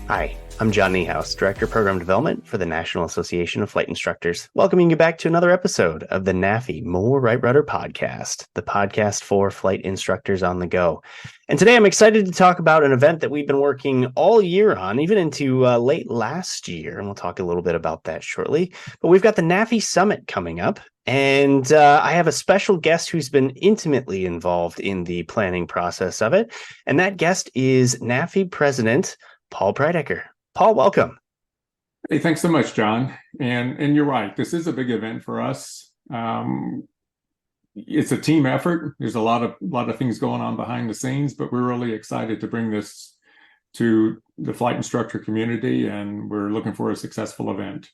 Hi, I'm John Niehaus, Director of Program Development for the National Association of Flight Instructors, welcoming you back to another episode of the NAFI More Right Rudder podcast, the podcast for flight instructors on the go. And today I'm excited to talk about an event that we've been working all year on, even into late last year, and we'll talk a little bit about that shortly. But we've got the NAFI Summit coming up, and I have a special guest who's been intimately involved in the planning process of it, and that guest is NAFI President Paul Breidecker. Paul, welcome. Hey, thanks so much, John. And you're right. This is a big event for us. It's a team effort. There's a lot of things going on behind the scenes, but we're really excited to bring this to the flight instructor community, and we're looking for a successful event.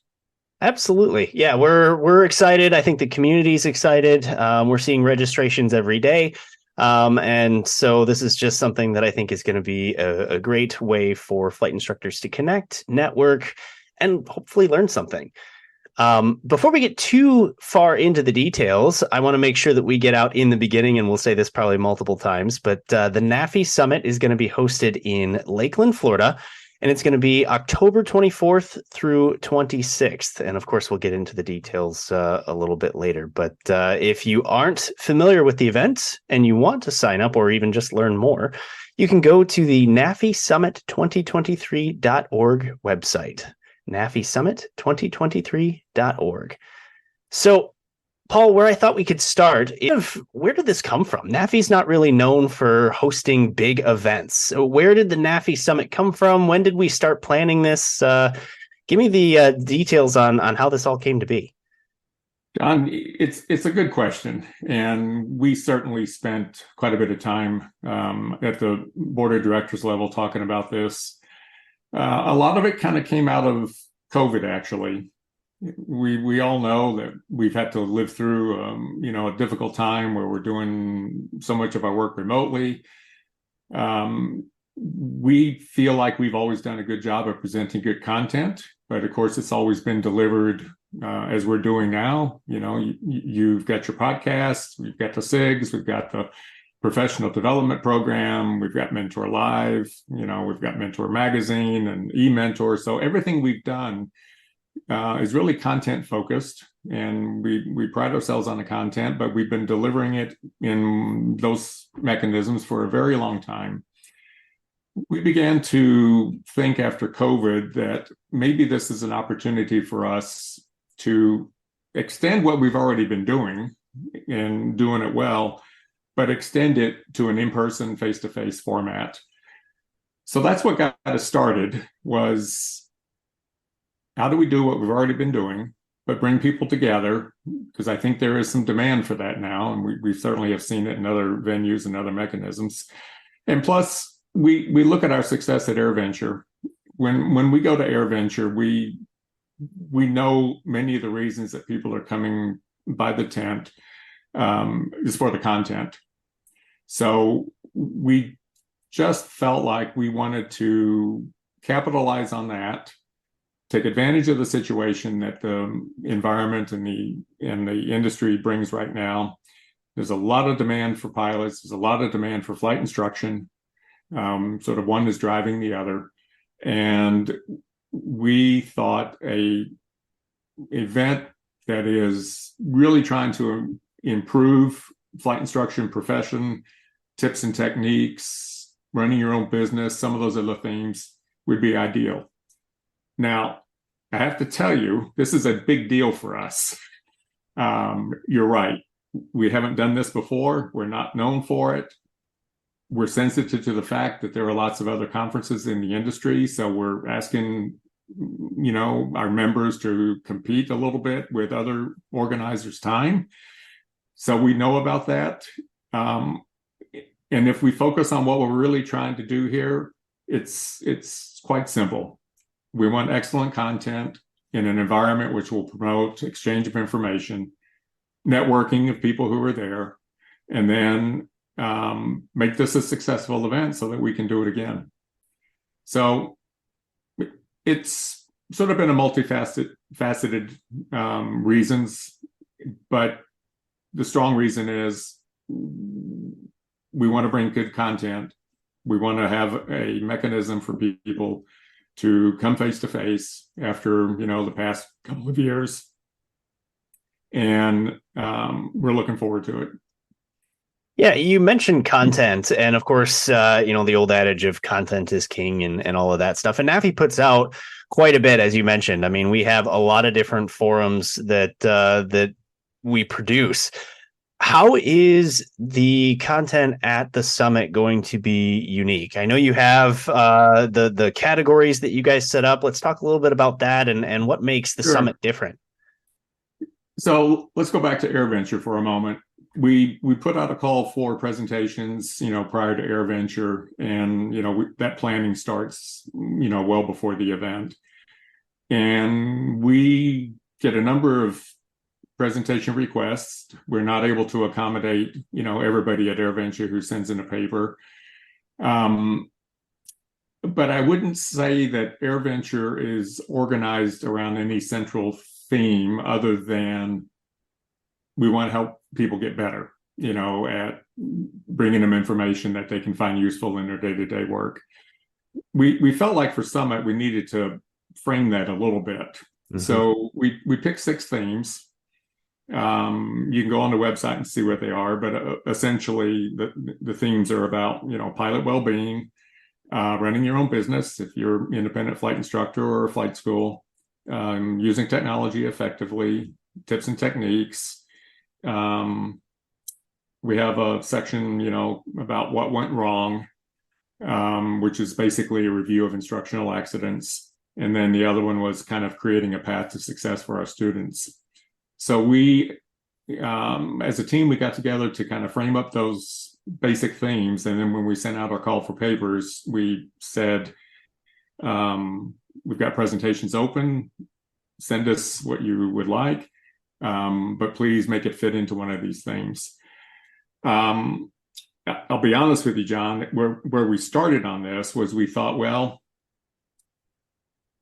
Absolutely. Yeah, we're excited. I think the community's excited. We're seeing registrations every day. And so this is just something that I think is going to be a great way for flight instructors to connect, network, and hopefully learn something. Before we get too far into the details, I want to make sure that we get out in the beginning, and we'll say this probably multiple times, but the NAFI Summit is going to be hosted in Lakeland, Florida, and it's going to be October 24th through 26th. And of course, we'll get into the details a little bit later. But if you aren't familiar with the event and you want to sign up or even just learn more, you can go to the NAFISummit2023.org website, NAFISummit2023.org. So, Paul, where I thought we could start, where did this come from? NAFI's not really known for hosting big events. So where did the NAFI Summit come from? When did we start planning this? Give me the details on how this all came to be. John, it's a good question. And we certainly spent quite a bit of time at the board of directors level talking about this. A lot of it kind of came out of COVID, actually. We all know that we've had to live through, a difficult time where we're doing so much of our work remotely. We feel like we've always done a good job of presenting good content, but of course, it's always been delivered as we're doing now. You've got your podcasts, we've got the SIGs, we've got the professional development program, we've got Mentor Live, we've got Mentor Magazine and eMentor. So everything we've done is really content focused, and we pride ourselves on the content, but we've been delivering it in those mechanisms for a very long time. We began to think after COVID that maybe this is an opportunity for us to extend what we've already been doing and doing it well, but extend it to an in-person, face-to-face format. So that's what got us started, was how do we do what we've already been doing, but bring people together? Because I think there is some demand for that now, and we certainly have seen it in other venues and other mechanisms. And plus, we look at our success at AirVenture. When we go to AirVenture, we know many of the reasons that people are coming by the tent is for the content. So we just felt like we wanted to capitalize on that, take advantage of the situation that the environment and the industry brings right now. There's a lot of demand for pilots. There's a lot of demand for flight instruction. Sort of one is driving the other. And we thought a event that is really trying to improve flight instruction profession, tips and techniques, running your own business, some of those other themes would be ideal. Now, I have to tell you, this is a big deal for us. You're right. We haven't done this before. We're not known for it. We're sensitive to the fact that there are lots of other conferences in the industry. So we're asking, our members to compete a little bit with other organizers' time. So we know about that. And if we focus on what we're really trying to do here, it's quite simple. We want excellent content in an environment which will promote exchange of information, networking of people who are there, and then make this a successful event so that we can do it again. So it's sort of been a multifaceted reasons, but the strong reason is we want to bring good content. We want to have a mechanism for people to come face to face after, the past couple of years. And we're looking forward to it. Yeah, you mentioned content, and of course, the old adage of content is king and all of that stuff. And NAFI puts out quite a bit, as you mentioned. I mean, we have a lot of different forums that we produce. How is the content at the summit going to be unique? I know you have the categories that you guys set up. Let's talk a little bit about that and what makes the summit different. So let's go back to AirVenture for a moment. We put out a call for presentations, prior to AirVenture, and that planning starts, well before the event, and we get a number of presentation requests. We're not able to accommodate, everybody at AirVenture who sends in a paper. But I wouldn't say that AirVenture is organized around any central theme other than we want to help people get better, at bringing them information that they can find useful in their day-to-day work. We felt like for Summit, we needed to frame that a little bit. Mm-hmm. So we picked 6 themes. You can go on the website and see what they are, but essentially the themes are about, pilot well-being, running your own business if you're an independent flight instructor or a flight school, using technology effectively, tips and techniques. We have a section, about what went wrong, which is basically a review of instructional accidents. And then the other one was kind of creating a path to success for our students. So we, as a team, we got together to kind of frame up those basic themes. And then when we sent out our call for papers, we said, we've got presentations open, send us what you would like. But please make it fit into one of these themes. I'll be honest with you, John, where we started on this was we thought, well,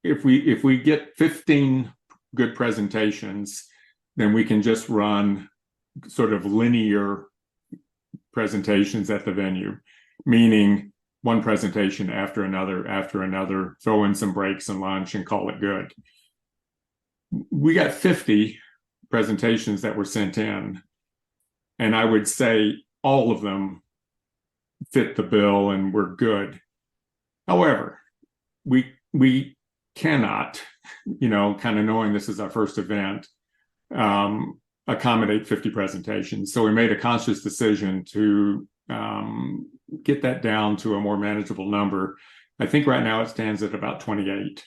if we get 15 good presentations, then we can just run sort of linear presentations at the venue, meaning one presentation after another, throw in some breaks and lunch and call it good. We got 50 presentations that were sent in, and I would say all of them fit the bill and were good. However, we cannot, kind of knowing this is our first event, accommodate 50 presentations. So we made a conscious decision to get that down to a more manageable number. I think right now it stands at about 28.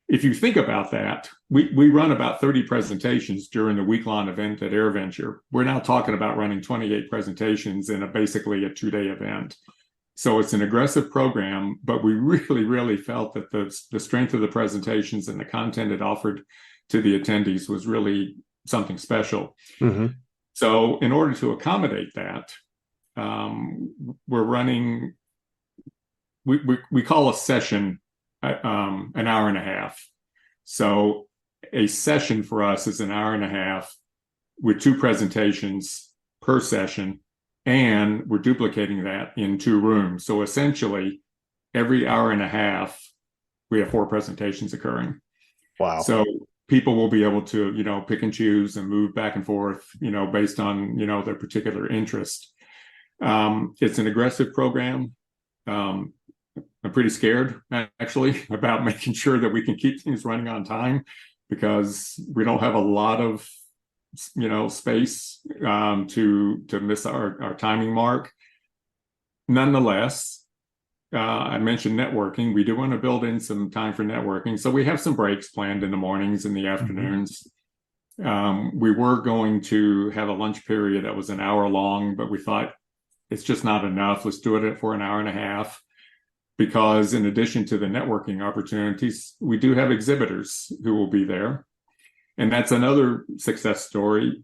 If you think about that, we run about 30 presentations during the week-long event at AirVenture. We're now talking about running 28 presentations in basically a 2-day event. So it's an aggressive program, but we really, really felt that the strength of the presentations and the content it offered to the attendees was really something special. Mm-hmm. So in order to accommodate that, we're running, we call a session an hour and a half. So a session for us is an hour and a half with 2 presentations per session, and we're duplicating that in 2 rooms. So essentially, every hour and a half, we have 4 presentations occurring. Wow. So people will be able to, pick and choose and move back and forth, based on, their particular interest. It's an aggressive program. I'm pretty scared, actually, about making sure that we can keep things running on time, because we don't have a lot of, space to miss our timing mark. Nonetheless, I mentioned networking. We do want to build in some time for networking. So we have some breaks planned in the mornings and the afternoons. Mm-hmm. We were going to have a lunch period that was an hour long, but we thought it's just not enough. Let's do it for an hour and a half. Because in addition to the networking opportunities, we do have exhibitors who will be there. And that's another success story.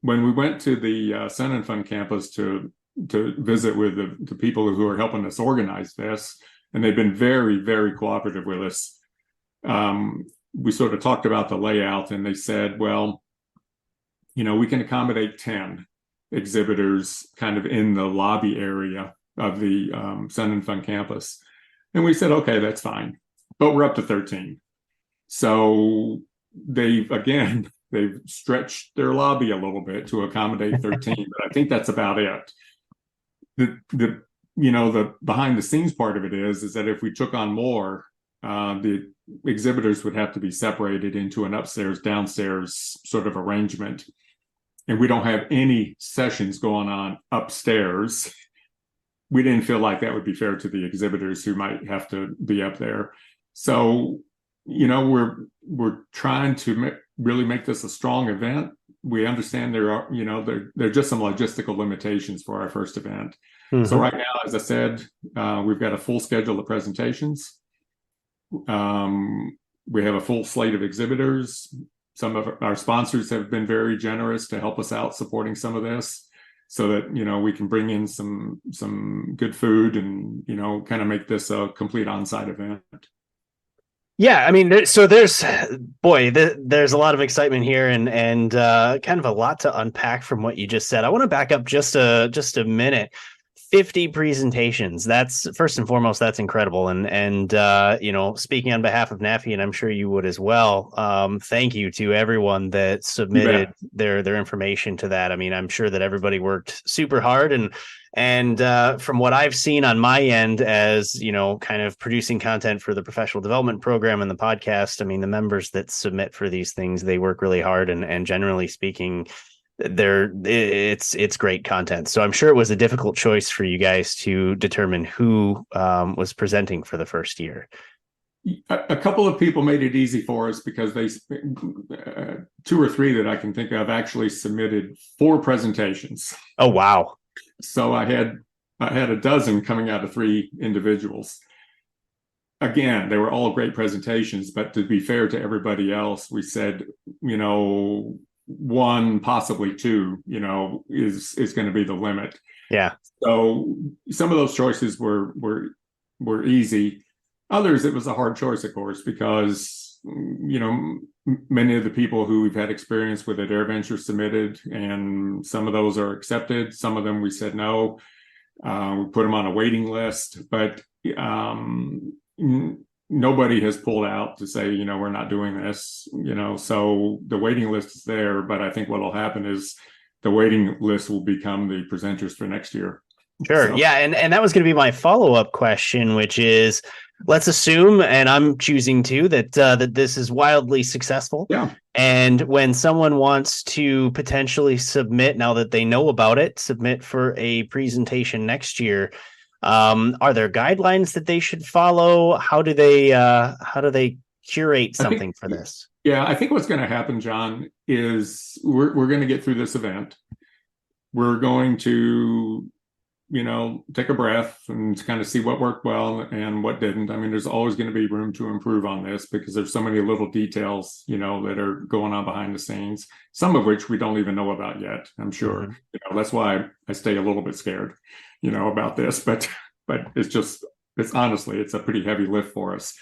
when we went to the Sun and Fun campus to visit with the people who are helping us organize this, and they've been very, very cooperative with us. We sort of talked about the layout, and they said, well, we can accommodate 10 exhibitors kind of in the lobby area of the Sun and Fun campus. And we said, okay, that's fine. But we're up to 13. So they've stretched their lobby a little bit to accommodate 13, but I think that's about it. The behind the scenes part of it is that if we took on more, the exhibitors would have to be separated into an upstairs, downstairs sort of arrangement. And we don't have any sessions going on upstairs. We didn't feel like that would be fair to the exhibitors who might have to be up there. So, we're trying to really make this a strong event. We understand there are just some logistical limitations for our first event. Mm-hmm. So right now, as I said, we've got a full schedule of presentations. We have a full slate of exhibitors. Some of our sponsors have been very generous to help us out supporting some of this, so that we can bring in some good food and kind of make this a complete on-site event. Yeah, I mean, there's a lot of excitement here, and kind of a lot to unpack from what you just said. I want to back up just a minute. 50 presentations. That's first and foremost, that's incredible. And speaking on behalf of NAFI, and I'm sure you would as well, thank you to everyone that submitted their information to that. I mean, I'm sure that everybody worked super hard, and from what I've seen on my end as, kind of producing content for the professional development program and the podcast, I mean, the members that submit for these things, they work really hard, and generally speaking, it's great content. So I'm sure it was a difficult choice for you guys to determine who was presenting for the first year. A couple of people made it easy for us, because they 2 or 3 that I can think of actually submitted 4 presentations. Oh, wow. So I had a dozen coming out of 3 individuals. Again, they were all great presentations, but to be fair to everybody else, we said, 1, possibly 2, is going to be the limit. Yeah. So some of those choices were easy. Others, it was a hard choice, of course, because many of the people who we've had experience with at AirVenture submitted, and some of those are accepted. Some of them we said no. We put them on a waiting list, but nobody has pulled out to say, we're not doing this, so the waiting list is there. But I think what will happen is the waiting list will become the presenters for next year. Sure. So. Yeah. And that was going to be my follow-up question, which is, let's assume, and I'm choosing to, that this is wildly successful. Yeah. And when someone wants to potentially submit, now that they know about it, submit for a presentation next year, are there guidelines that they should follow? How do they curate something for this? Yeah, I think what's going to happen, John, is we're going to get through this event. We're going to, take a breath and kind of see what worked well and what didn't. I mean, there's always going to be room to improve on this, because there's so many little details, that are going on behind the scenes, some of which we don't even know about yet, I'm sure. Mm-hmm. That's why I stay a little bit scared, about this, but it's honestly, it's a pretty heavy lift for us.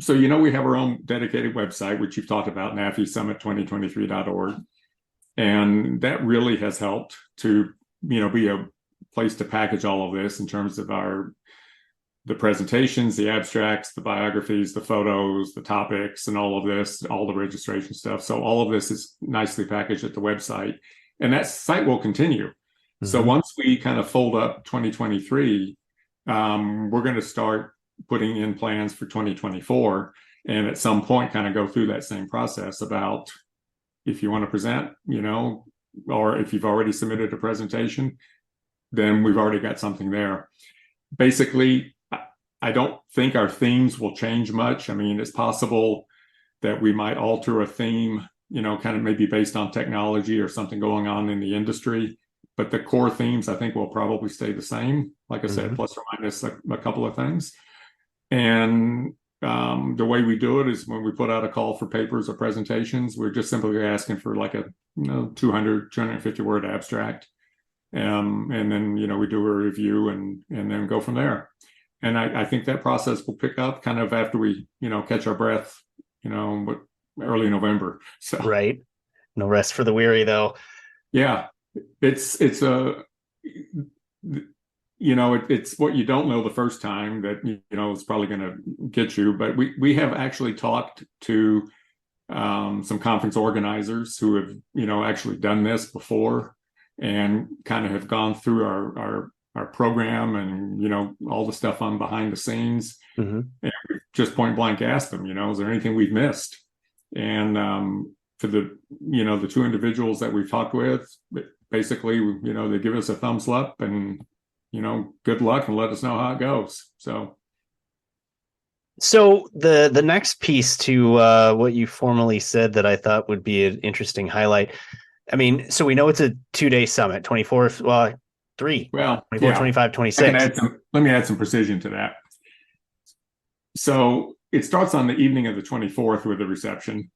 So, we have our own dedicated website, which you've talked about, NAFISummit2023.org. And that really has helped to, be a place to package all of this in terms of the presentations, the abstracts, the biographies, the photos, the topics, and all of this, all the registration stuff. So all of this is nicely packaged at the website, and that site will continue. Mm-hmm. So once we kind of fold up 2023, we're going to start putting in plans for 2024, and at some point kind of go through that same process about if you want to present, or if you've already submitted a presentation, then we've already got something there. Basically, I don't think our themes will change much. I mean, it's possible that we might alter a theme, kind of maybe based on technology or something going on in the industry. But the core themes, I think, will probably stay the same. Like I said, plus or minus a couple of things. And The way we do it is when we put out a call for papers or presentations, we're just simply asking for like a 200, 250 word abstract. And then, we do a review and then go from there. And I think that process will pick up kind of after we, catch our breath, but early November. So, Right. No rest for the weary, though. yeah, it's it's what you don't know the first time that, is probably going to get you. But we have actually talked to some conference organizers who have, actually done this before and kind of have gone through our program and, all the stuff on behind the scenes. Mm-hmm. And just point blank asked them, is there anything we've missed? And for the, the two individuals that we've talked with, basically, they give us a thumbs up and, good luck and let us know how it goes. So the next piece to what you formally said that I thought would be an interesting highlight. I mean, so we know it's a 2-day summit, 24th, well, 24, yeah, 25, 26. Let me add some precision to that. So it starts on the evening of the 24th with the reception.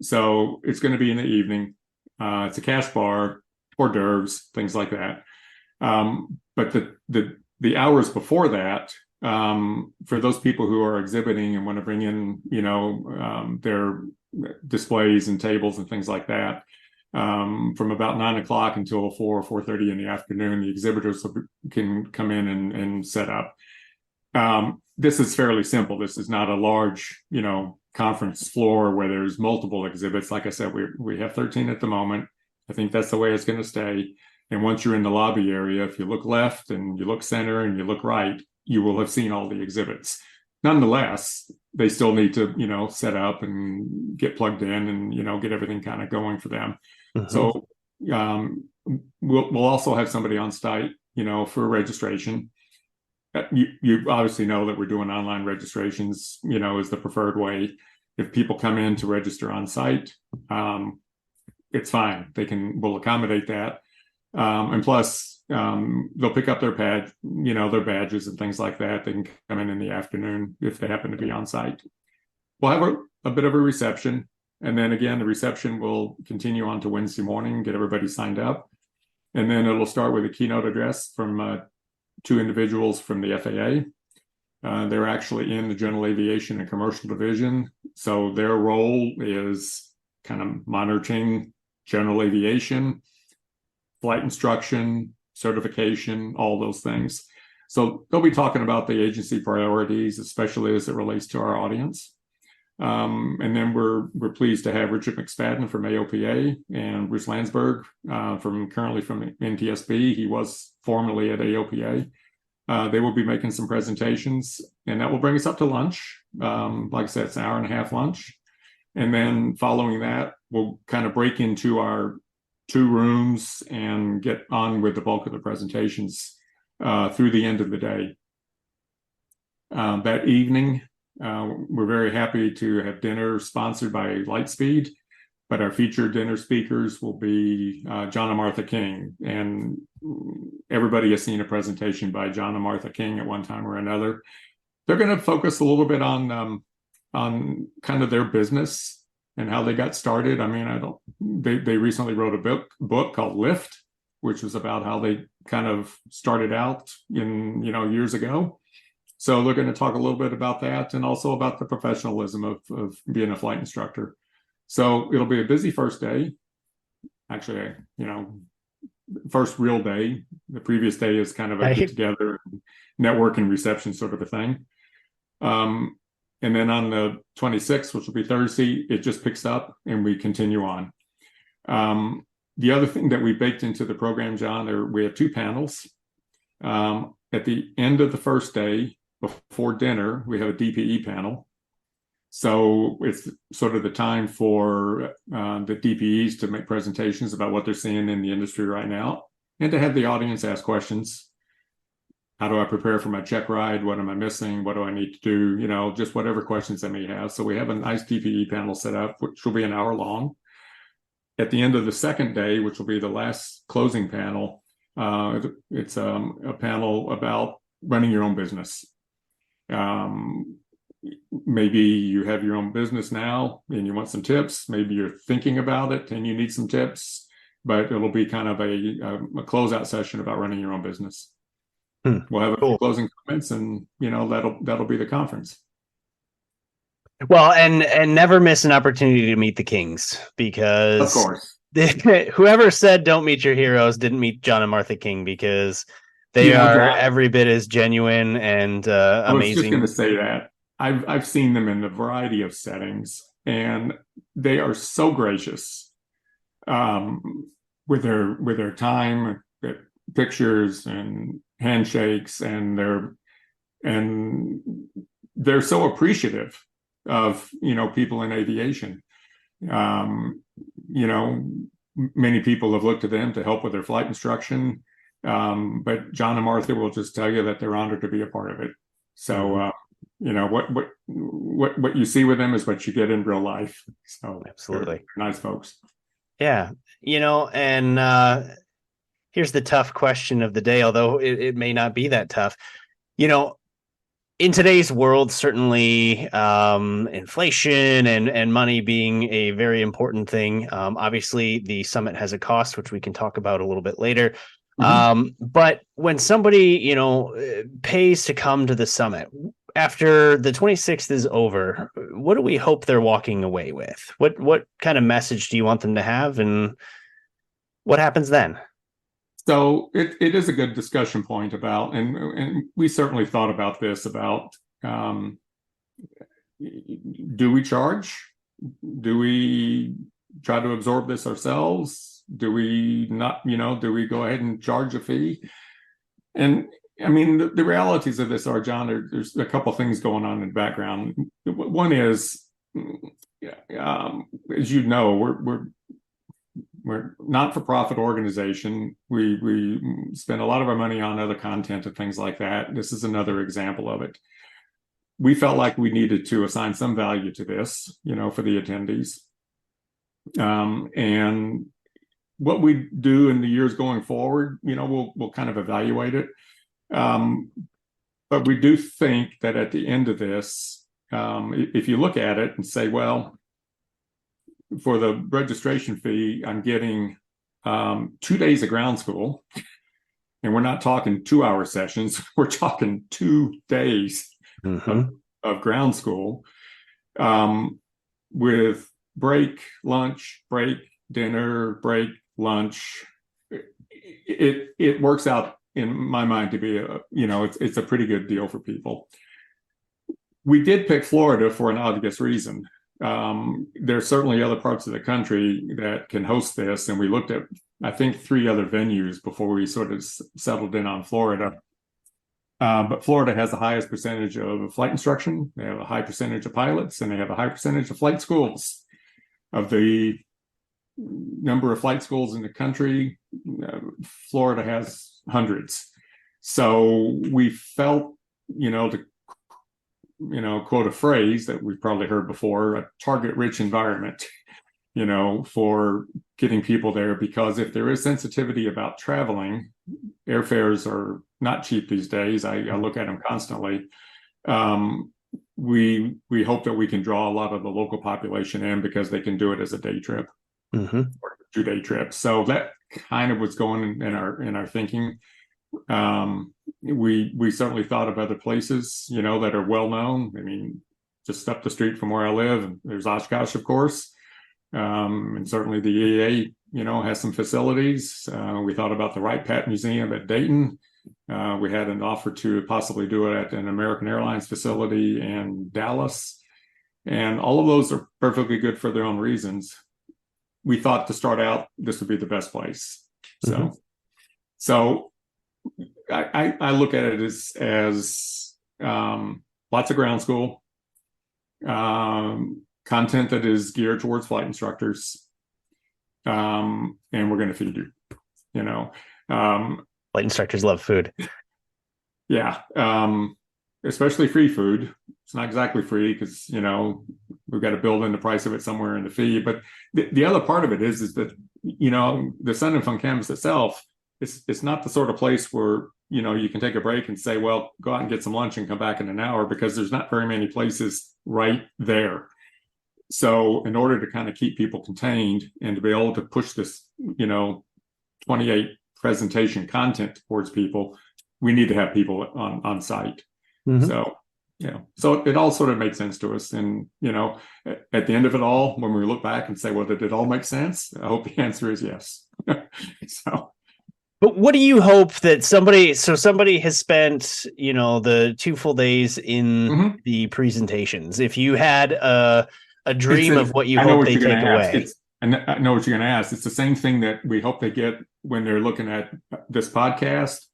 So it's going to be in the evening. It's a cash bar, hors d'oeuvres, things like that. But the hours before that, for those people who are exhibiting and want to bring in, their displays and tables and things like that, from about 9 o'clock until 4:30 in the afternoon, the exhibitors can come in and set up. This is fairly simple. This is not a large, conference floor where there's multiple exhibits. Like I said, we have 13 at the moment. I think that's the way it's going to stay. And once you're in the lobby area, if you look left and you look center and you look right, you will have seen all the exhibits. Nonetheless, they still need to, set up and get plugged in and, get everything kind of going for them. Mm-hmm. So we'll also have somebody on site, for registration. You obviously know that we're doing online registrations, is the preferred way. If people come in to register on site, it's fine. We'll accommodate that. And plus, they'll pick up their their badges and things like that. They can come in the afternoon if they happen to be on site. We'll have a bit of a reception. And then again, the reception will continue on to Wednesday morning, get everybody signed up. And then it'll start with a keynote address from two individuals from the FAA. They're actually in the General Aviation and Commercial Division. So their role is kind of monitoring general aviation, flight instruction, certification, all those things. So they'll be talking about the agency priorities, especially as it relates to our audience. And then we're pleased to have Richard McSpadden from AOPA and Bruce Landsberg currently from NTSB. He was formerly at AOPA. They will be making some presentations, and that will bring us up to lunch. Like I said, it's an hour and a half lunch. And then following that, we'll kind of break into our 2 rooms and get on with the bulk of the presentations through the end of the day. That evening, we're very happy to have dinner sponsored by Lightspeed, but our featured dinner speakers will be John and Martha King. And everybody has seen a presentation by John and Martha King at one time or another. They're going to focus a little bit on kind of their business and how they got started. I mean, they recently wrote a book called Lift, which was about how they kind of started out in, years ago. So they're going to talk a little bit about that and also about the professionalism of being a flight instructor. So it'll be a busy first day. Actually, first real day. The previous day is kind of a get together, network and reception sort of a thing. And then on the 26th, which will be Thursday, it just picks up and we continue on. The other thing that we baked into the program, John, we have 2 panels. At the end of the first day, before dinner, we have a DPE panel. So it's sort of the time for the DPEs to make presentations about what they're seeing in the industry right now and to have the audience ask questions. How do I prepare for my check ride? What am I missing? What do I need to do? Just whatever questions they may have. So we have a nice DPE panel set up, which will be an hour long. At the end of the second day, which will be the last closing panel, it's a panel about running your own business. maybe you have your own business now and you want some tips. Maybe you're thinking about it and you need some tips, but it'll be kind of a closeout session about running your own business. Hmm. We'll have a few Cool. closing comments, and that'll be the conference. Well, and never miss an opportunity to meet the Kings, Of because course. whoever said don't meet your heroes didn't meet John and Martha King, because they are John, every bit as genuine and I was just going amazing. to say that I've seen them in a variety of settings, and they are so gracious with their time, pictures and handshakes, and and they're so appreciative of people in aviation. Um, you know, Many people have looked to them to help with their flight instruction, but John and Martha will just tell you that they're honored to be a part of it. So, what you see with them is what you get in real life. So Absolutely. they're nice folks. Yeah. And here's the tough question of the day, although it may not be that tough. You know, in today's world, certainly inflation and money being a very important thing. Obviously, the summit has a cost, which we can talk about a little bit later. Mhm. But when somebody, pays to come to the summit after the 26th is over, what do we hope they're walking away with? What kind of message do you want them to have, and what happens then? So it is a good discussion point about, and we certainly thought about this about, do we charge? Do we try to absorb this ourselves? Do we not, do we go ahead and charge a fee? And I mean, the realities of this are, John, there's a couple of things going on in the background. One is, as you know, we're not-for-profit organization. We spend a lot of our money on other content and things like that. This is another example of it. We felt like we needed to assign some value to this, for the attendees. And what we do in the years going forward, we'll kind of evaluate it. But we do think that at the end of this, if you look at it and say, well, for the registration fee, I'm getting 2 days of ground school, and we're not talking 2-hour sessions. We're talking 2 days of ground school, with break, lunch, break, dinner, break, lunch. It works out in my mind to be it's a pretty good deal for people. We did pick Florida for an obvious reason. There's certainly other parts of the country that can host this, and we looked at, I think, 3 other venues before we sort of settled in on Florida. But Florida has the highest percentage of flight instruction. They have a high percentage of pilots, and they have a high percentage of flight schools. Of the number of flight schools in the country, Florida has hundreds. So we felt, to quote a phrase that we've probably heard before, a target-rich environment, for getting people there, because if there is sensitivity about traveling, airfares are not cheap these days. I look at them constantly. We hope that we can draw a lot of the local population in, because they can do it as a day trip or a 2-day trip. So that kind of was going in our thinking. We certainly thought of other places, that are well known. I mean, just up the street from where I live, there's Oshkosh, of course, and certainly the EAA, has some facilities. We thought about the Wright Pat Museum at Dayton. We had an offer to possibly do it at an American Airlines facility in Dallas, and all of those are perfectly good for their own reasons. We thought to start out, this would be the best place. So I look at it as lots of ground school, content that is geared towards flight instructors, and we're going to feed you. Flight instructors love food. Yeah, especially free food. It's not exactly free, because we've got to build in the price of it somewhere in the fee. But the other part of it is that the Sun and Fun Canvas itself it's not the sort of place where, you can take a break and say, well, go out and get some lunch and come back in an hour, because there's not very many places right there. So in order to kind of keep people contained and to be able to push this, 28 presentation content towards people, we need to have people on site. Mm-hmm. So it all sort of makes sense to us. And, at the end of it all, when we look back and say, well, did it all make sense? I hope the answer is yes. So. But what do you hope that somebody has spent, the 2 full days in the presentations? If you had a dream of what you hope they take away. I know what you're going to ask. It's the same thing that we hope they get when they're looking at this podcast,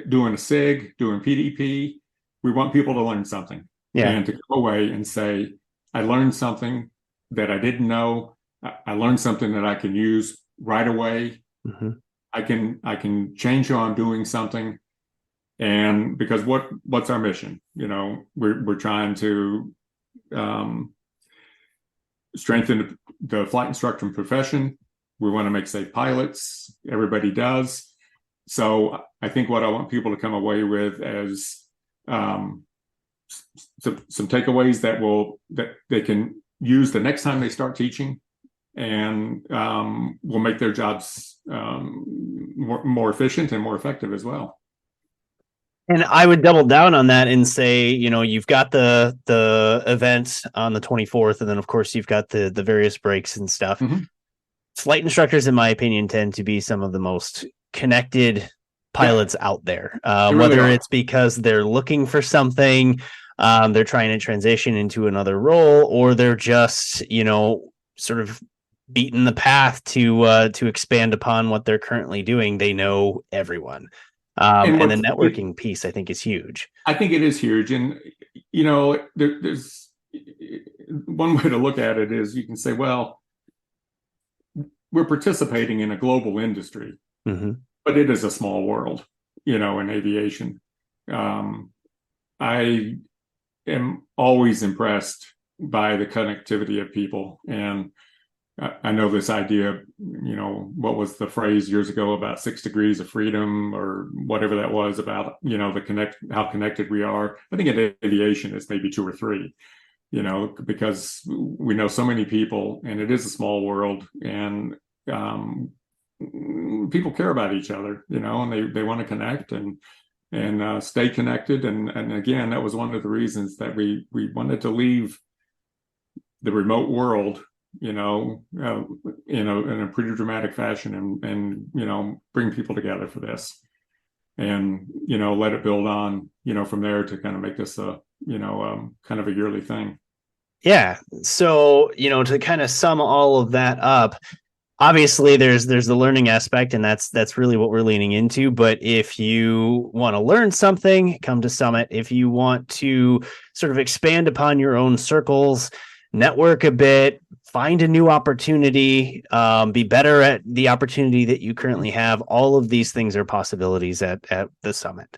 doing a SIG, doing PDP. We want people to learn something, and to go away and say, I learned something that I didn't know. I learned something that I can use right away. Mm-hmm. I can change how I'm doing something. And because what's our mission? We're trying to strengthen the flight instructor profession. We want to make safe pilots. Everybody does. So I think what I want people to come away with as some takeaways that they can use the next time they start teaching, and will make their jobs more efficient and more effective as well. And I would double down on that and say, you've got the event on the 24th, and then of course you've got the various breaks and stuff. Mm-hmm. Flight instructors, in my opinion, tend to be some of the most connected pilots out there. Whether it's because they're looking for something, they're trying to transition into another role, or they're just, sort of beaten the path to expand upon what they're currently doing. They know everyone. And the networking piece, I think, is huge. I think it is huge. And, there's one way to look at it is you can say, well, we're participating in a global industry, but it is a small world, in aviation. I am always impressed by the connectivity of people. And I know this idea, what was the phrase years ago about 6 degrees of freedom, or whatever that was, about, how connected we are. I think in aviation, it's maybe 2 or 3, because we know so many people, and it is a small world, and people care about each other, and they want to connect and stay connected. And again, that was one of the reasons that we wanted to leave the remote world, in a pretty dramatic fashion, and bring people together for this, and let it build on, from there, to kind of make this a kind of a yearly thing. Yeah. So, to kind of sum all of that up, obviously there's the learning aspect, and that's really what we're leaning into. But if you want to learn something, come to Summit. If you want to sort of expand upon your own circles, network a bit, find a new opportunity, be better at the opportunity that you currently have, all of these things are possibilities at the Summit.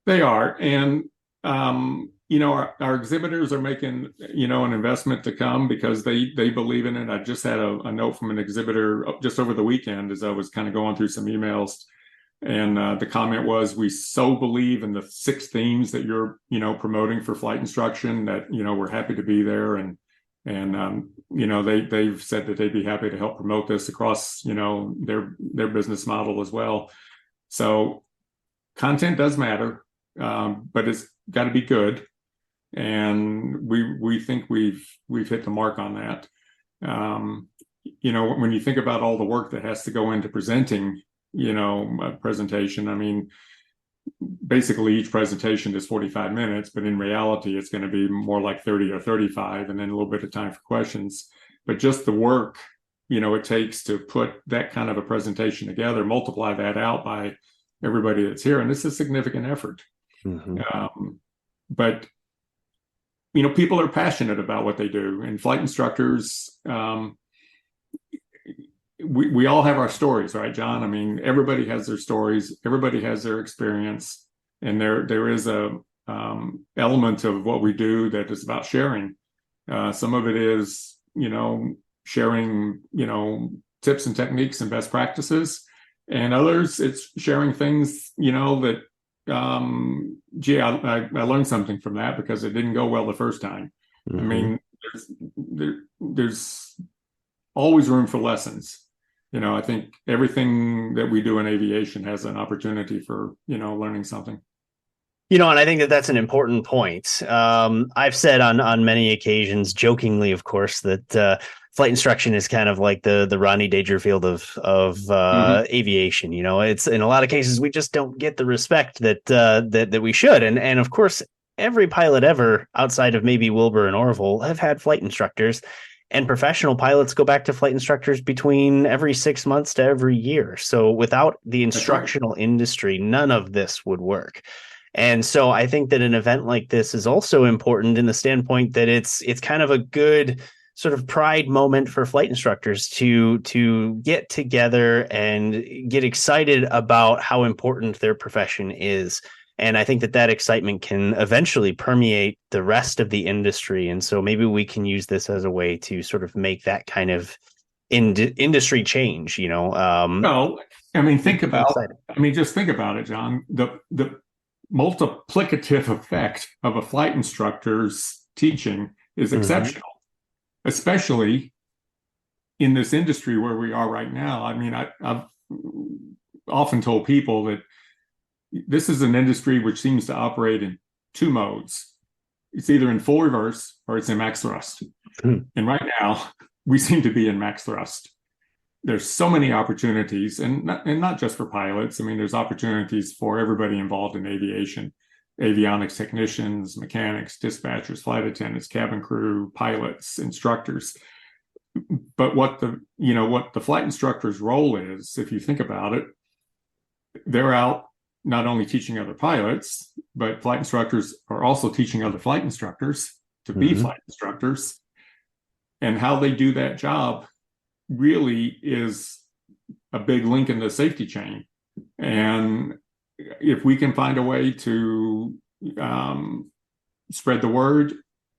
They are. And, our exhibitors are making, an investment to come, because they believe in it. I just had a note from an exhibitor just over the weekend as I was kind of going through some emails. And the comment was, we so believe in the 6 themes that you're, promoting for flight instruction, that, we're happy to be there. And they've said that they'd be happy to help promote this across, their business model as well. So content does matter, but it's got to be good. And we think we've hit the mark on that. When you think about all the work that has to go into presenting, a presentation, I mean, basically each presentation is 45 minutes, but in reality, it's going to be more like 30 or 35, and then a little bit of time for questions. But just the work, it takes to put that kind of a presentation together, multiply that out by everybody that's here, and it's a significant effort. But people are passionate about what they do, and flight instructors, we all have our stories, right, John? I mean, everybody has their stories, everybody has their experience, and there is a element of what we do that is about sharing. Some of it is, sharing, tips and techniques and best practices, And others, it's sharing things, that, gee, I learned something from that because it didn't go well the first time. I Hmm. mean, there's always room for lessons. I think everything that we do in aviation has an opportunity for, learning something. And I think that that's an important point. I've said on many occasions, jokingly, of course, that flight instruction is kind of like the Rodney Dangerfield of Hmm. aviation. It's in a lot of cases we just don't get the respect that we should, and of course, every pilot ever outside of maybe Wilbur and Orville have had flight instructors. And professional pilots go back to flight instructors between every 6 months to every year. So without the That's right. instructional industry, none of this would work. And so I think that an event like this is also important in the standpoint that it's kind of a good sort of pride moment for flight instructors to get together and get excited about how important their profession is. And I think that that excitement can eventually permeate the rest of the industry. And so maybe we can use this as a way to sort of make that kind of industry change. Well, I mean, Exciting. just think about it, John. The multiplicative effect of a flight instructor's teaching is Mm-hmm. exceptional, especially in this industry where we are right now. I mean, I've often told people that this is an industry which seems to operate in two modes. It's either in full reverse or it's in max thrust. And right now, we seem to be in max thrust. There's so many opportunities, and not just for pilots. I mean, there's opportunities for everybody involved in aviation: avionics technicians, mechanics, dispatchers, flight attendants, cabin crew, pilots, instructors. But what the flight instructor's role is, if you think about it, they're out not only teaching other pilots, but flight instructors are also teaching other flight instructors to be Mm-hmm. flight instructors. And how they do that job really is a big link in the safety chain. And if we can find a way to spread the word,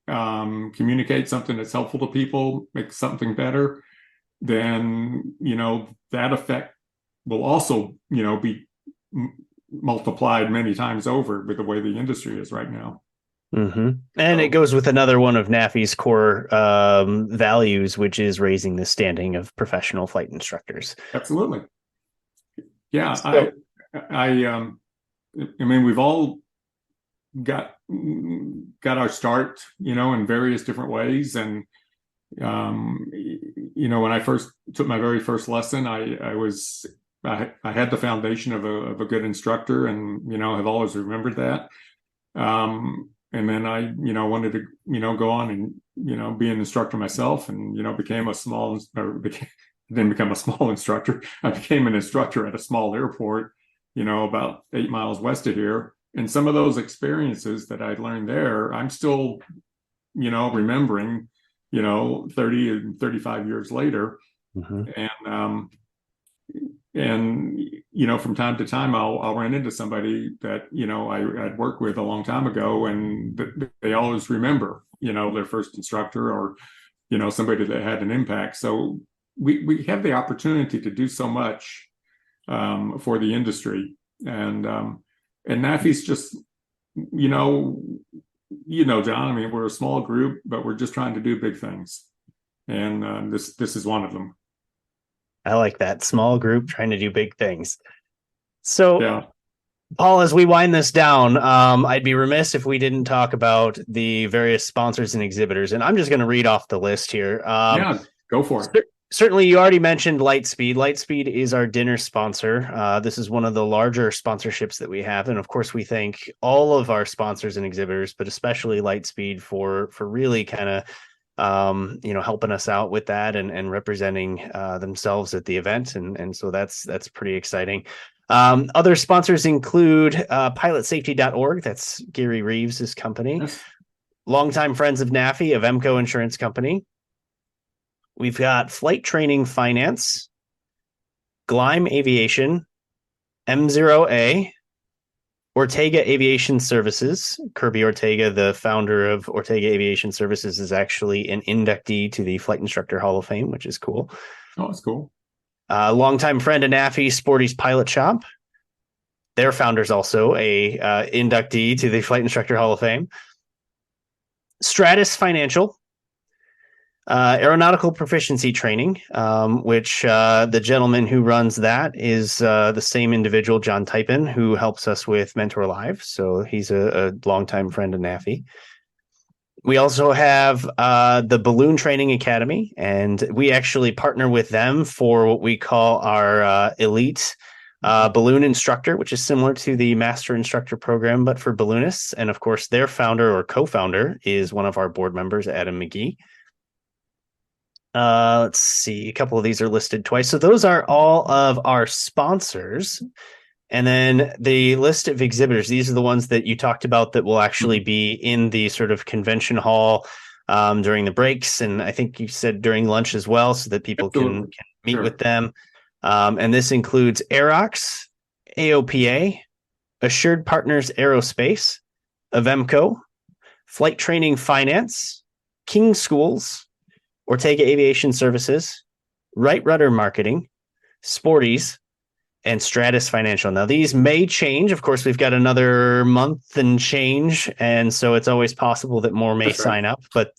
communicate something that's helpful to people, make something better, then that effect will also be multiplied many times over with the way the industry is right now. Mm-hmm. And it So goes with another one of NAFI's core values, which is raising the standing of professional flight instructors. absolutely, yeah. So, I mean, we've all got our start, in various different ways. And when I first took my very first lesson, I had the foundation of a good instructor, and have always remembered that. And then I wanted to go on and be an instructor myself, and became a small or became, didn't become a small instructor. I became an instructor at a small airport, about 8 miles west of here. And some of those experiences that I learned there, I'm still remembering 30 and 35 years later. mhm. And from time to time I'll run into somebody that I'd worked with a long time ago, and they always remember their first instructor, or somebody that had an impact. So we have the opportunity to do so much for the industry. And NAFI's just John, I mean, we're a small group, but we're just trying to do big things, and this is one of them. I like that small group trying to do big things. So, Yeah. Paul, as we wind this down, I'd be remiss if we didn't talk about the various sponsors and exhibitors. And I'm just going to read off the list here. Yeah, go for it. Certainly, you already mentioned Lightspeed. Lightspeed is our dinner sponsor. This is one of the larger sponsorships that we have, and of course, we thank all of our sponsors and exhibitors, but especially Lightspeed for really kind of helping us out with that and representing themselves at the event, and so that's pretty exciting. Other sponsors include pilotsafety.org. That's Gary Reeves's company. Yes. Longtime friends of NAFI, of Emco Insurance Company. We've got Flight Training Finance, Gleim Aviation, M0A, Ortega Aviation Services. Kirby Ortega, the founder of Ortega Aviation Services, is actually an inductee to the Flight Instructor Hall of Fame, which is cool. Oh, that's cool. Longtime friend of NAFI, Sporty's Pilot Shop. Their founder's also a inductee to the Flight Instructor Hall of Fame. Stratus Financial, aeronautical proficiency training, which the gentleman who runs that is the same individual, John Typin, who helps us with Mentor Live. So he's a longtime friend of NAFI. We also have the Balloon Training Academy, and we actually partner with them for what we call our elite balloon instructor, which is similar to the master instructor program, but for balloonists. And of course, their founder or co-founder is one of our board members, Adam McGee. Let's see, a couple of these are listed twice. So those are all of our sponsors. And then the list of exhibitors, these are the ones that you talked about that will actually be in the sort of convention hall during the breaks. And I think you said during lunch as well, so that people can meet with them. And this includes Aerox, AOPA, Assured Partners Aerospace, Avemco, Flight Training Finance, King Schools, Ortega Aviation Services, Right Rudder Marketing, Sporties, and Stratus Financial. Now, these may change. Of course, we've got another month and change, and so it's always possible that more may sign up. But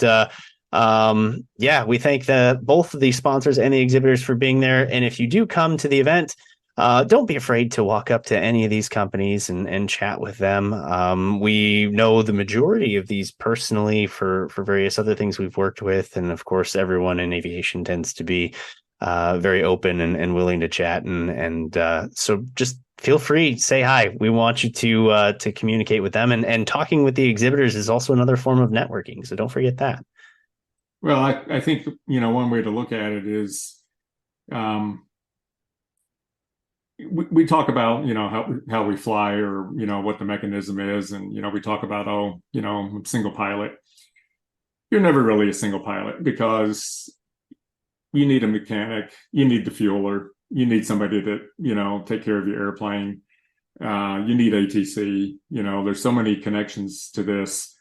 yeah, we thank both of the sponsors and the exhibitors for being there. And if you do come to the event, don't be afraid to walk up to any of these companies and chat with them. We know the majority of these personally for various other things we've worked with. And of course, everyone in aviation tends to be very open and willing to chat. And so just feel free, say hi. We want you to communicate with them. And talking with the exhibitors is also another form of networking. So don't forget that. Well, I think, one way to look at it is, we talk about, how we fly or, what the mechanism is. And, we talk about, single pilot. You're never really a single pilot because you need a mechanic, you need the fueler, you need somebody to, take care of your airplane. You need ATC, there's so many connections to this.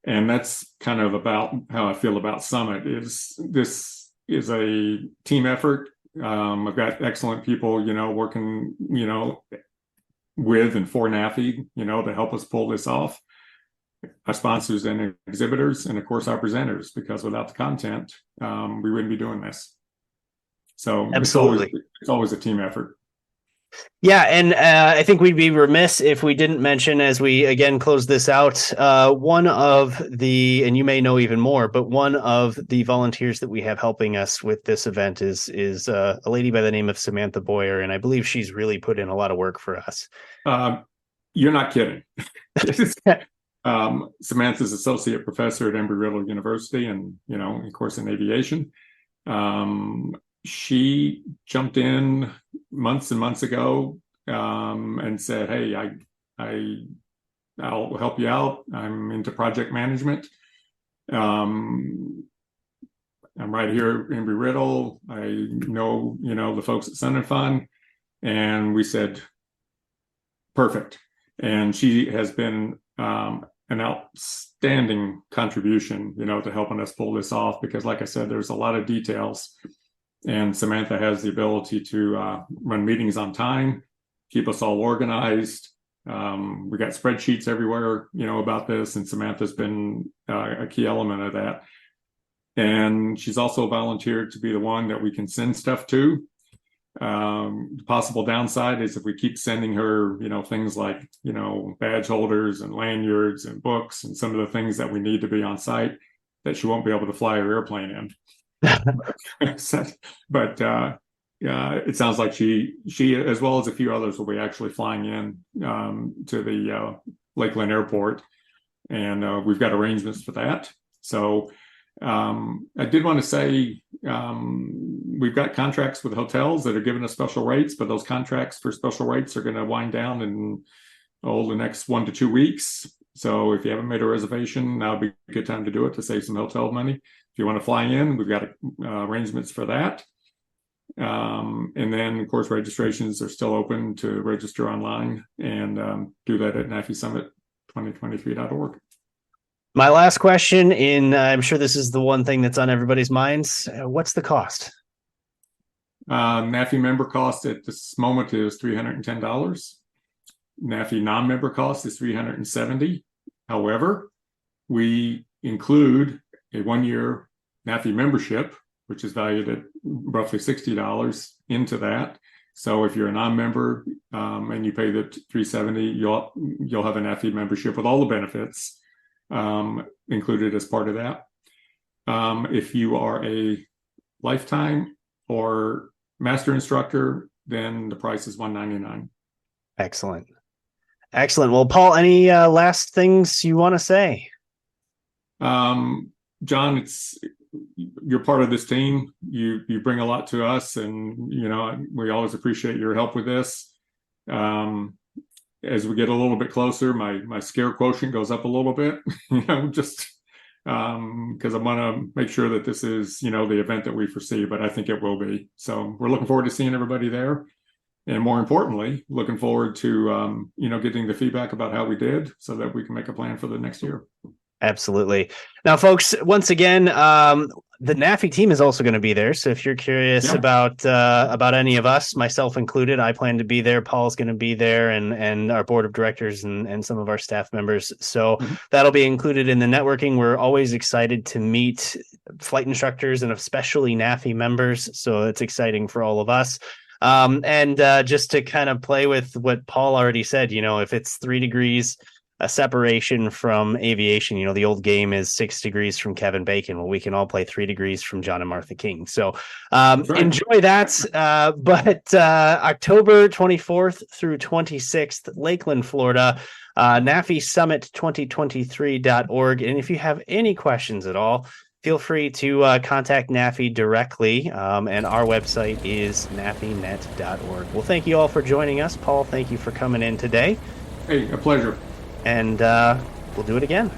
And that's kind of about how I feel about Summit. This is a team effort. I've got excellent people, working, with and for NAFI, to help us pull this off. Our sponsors and exhibitors, and of course our presenters, because without the content, we wouldn't be doing this. So absolutely, it's always a team effort. Yeah, and I think we'd be remiss if we didn't mention, as we again close this out, one of the, and you may know even more, but one of the volunteers that we have helping us with this event is a lady by the name of Samantha Boyer, and I believe she's really put in a lot of work for us. You're not kidding. Samantha's associate professor at Embry-Riddle University, and of course in aviation. She jumped in months and months ago and said, "Hey, I'll help you out. I'm into project management. I'm right here at Embry-Riddle. I know the folks at Sun and Fun," and we said, "Perfect." And she has been an outstanding contribution, to helping us pull this off, because, like I said, there's a lot of details. And Samantha has the ability to run meetings on time, keep us all organized. We got spreadsheets everywhere, about this, and Samantha's been a key element of that. And she's also volunteered to be the one that we can send stuff to. The possible downside is if we keep sending her, things like, badge holders and lanyards and books and some of the things that we need to be on site, that she won't be able to fly her airplane in. But it sounds like she as well as a few others will be actually flying in to the Lakeland Airport, and we've got arrangements for that. So I did want to say we've got contracts with hotels that are giving us special rates, but those contracts for special rates are going to wind down in the next 1 to 2 weeks. So if you haven't made a reservation, now would be a good time to do it to save some hotel money. If you want to fly in, we've got arrangements for that. And then, of course, registrations are still open to register online, and do that at NAFISummit2023.org. My last question, I'm sure this is the one thing that's on everybody's minds. What's the cost? NAFI member cost at this moment is $310. NAFI non-member cost is $370. However, we include a 1-year NAFI membership, which is valued at roughly $60 into that. So if you're a non-member and you pay the $370, you'll have a NAFI membership with all the benefits included as part of that. If you are a lifetime or master instructor, then the price is $199. Excellent. Excellent. Well, Paul, any last things you want to say? John, you're part of this team. You bring a lot to us, and we always appreciate your help with this. As we get a little bit closer, my scare quotient goes up a little bit, just because I want to make sure that this is the event that we foresee, but I think it will be. So we're looking forward to seeing everybody there, and more importantly, looking forward to getting the feedback about how we did, so that we can make a plan for the next year. Absolutely. Now, folks, once again, the NAFI team is also going to be there. So if you're curious about any of us, myself included, I plan to be there. Paul's going to be there, and our board of directors and some of our staff members. So that'll be included in the networking. We're always excited to meet flight instructors and especially NAFI members. So it's exciting for all of us. And just to kind of play with what Paul already said, if it's 3 degrees a separation from aviation, the old game is 6 degrees from Kevin Bacon. Well, we can all play 3 degrees from John and Martha King. So enjoy that. But October 24th through 26th, Lakeland, Florida, NAFI Summit 2023.org. And if you have any questions at all, feel free to contact NAFI directly. And our website is nafinet.org. Well, thank you all for joining us. Paul, thank you for coming in today. Hey, a pleasure. And we'll do it again.